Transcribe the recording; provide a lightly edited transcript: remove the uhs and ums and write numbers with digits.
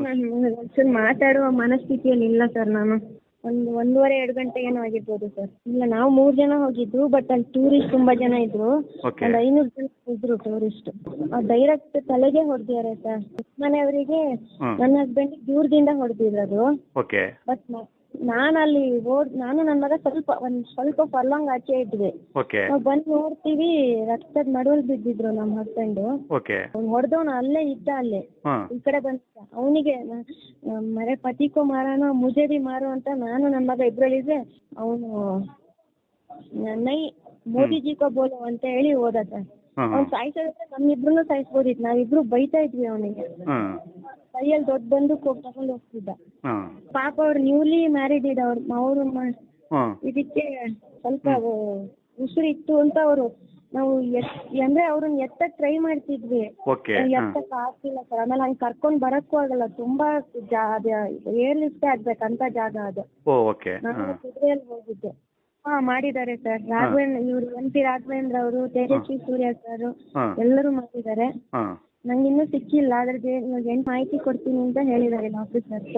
ನಾನು ಮಾತಾಡುವ ಮನಸ್ಥಿತಿಯಲ್ಲಿ ಇಲ್ಲ ಸರ್. ನಾನು ಒಂದೂವರೆ 2 ಗಂಟೆ ಏನೋ ಆಗಿರ್ಬೋದು ಸರ್. ಇಲ್ಲ, ನಾವು 3 ಜನ ಹೋಗಿದ್ದು, ಬಟ್ ಅಲ್ಲಿ ಟೂರಿಸ್ಟ್ ತುಂಬಾ ಜನ ಇದ್ರು. ಓಕೆ. ಒಂದು 500 ಜನ ಇದ್ರು ಟೂರಿಸ್ಟ್. ಡೈರೆಕ್ಟ್ ತಲೆಗೆ ಹೊಡೆದಿದ್ದಾರೆ ಸರ್. ಮನೆಯವರಿಗೆ ನನ್ನ ಹಸ್ಬೆಂಡ್ ದೂರದಿಂದ ಹೊಡೆದಿರೋದು. ಓಕೆ. ಬಟ್ ನಾನು ನನ್ನ ಮಗ ಸ್ವಲ್ಪ ಫರ್ಲಾಂಗ್ ಆಚೆ ಇದ್ವಿ. ಓಕೆ. ನಾವು ಬಂದು ನೋಡ್ತೀವಿ, ರಕ್ತದ ನಡುವಲ್ಲಿ ಬಿದ್ದಿದ್ರು ನಮ್ಮ ಹಸ್ಬೆಂಡ್. ಓಕೆ. ಹೊಡೆದವನು ಅಲ್ಲೇ ಇದ್ದ, ಅಲ್ಲೇ ಈ ಕಡೆ ಬಂದ. ಅವನಿಗೆ ಮರೆ ಪತಿಕೋ ಮಾರಾನೋ ಮುಜೆ ಭಿ ಮಾರೋ ಅಂತ ನಾನು ನನ್ನ ಮಗ ಇಬ್ರಲ್ಲಿದ್ರೆ, ಅವನು ನೈ ಮೋದಿಜಿ ಕೋ ಬೋಲೋ ಅಂತ ಹೇಳಿ ಹೋದ ಸರ್. ಅವ್ನು ಸಾಯಿಸೋದ್ರೆ ನಮ್ಮಿಬ್ರು ಸಾಯಿಸ್ಬೋದಿತ್ತು. ನಾವಿಬ್ರು ಬೈತಾ ಇದ್ವಿ ಅವನಿಗೆ. ಕೈಯಲ್ಲಿ ದೊಡ್ಡ ಬಂದೂಕ್ ತಗೊಂಡು ಹೋಗ್ತಿದ್ದ. ಪಾಪ ಅವ್ರು ನ್ಯೂಲಿ ಮ್ಯಾರಿಡ್ ಇದ್ದ. ಅವರು ಇದಕ್ಕೆ ಸ್ವಲ್ಪ ಉಸಿರು ಇತ್ತು ಅಂತ ನಾವು ಅಂದ್ರೆ ಅವ್ರನ್ನ ಎತ್ತಕ್ ಟ್ರೈ ಮಾಡ್ತಿದ್ವಿ. ಎತ್ತಕ್ ಆಗ್ತಿಲ್ಲ ಸರ್. ಆಮೇಲೆ ಹಂಗೆ ಕರ್ಕೊಂಡ್ ಬರಕ್ಕೂ ಆಗಲ್ಲ, ತುಂಬಾ ಏರ್ ಲಿಫ್ಟ್ ಆಗ್ಬೇಕಂತ ಜಾಗ ಅದು. ನಾನು ಕುದುರೆಯಲ್ಲಿ ಹೋಗಿದ್ದೆ. ಮಾಡಿದ್ದಾರೆ ಸರ್. ಇವ್ರು MP ರಾಘವೇಂದ್ರ ಅವರು, ತೇಜಸ್ವಿ ಸೂರ್ಯ ಸರ್ ಎಲ್ಲರೂ ಮಾಡಿದ್ದಾರೆ. ನಂಗೆ ಇನ್ನೂ ಸಿಕ್ಕಿಲ್ಲ. ಅದ್ರದ್ದು ಮಾಹಿತಿ ಕೊಡ್ತೀನಿ ಅಂತ ಹೇಳಿದ್ದಾರೆ ಆಫೀಸರ್ಸ್.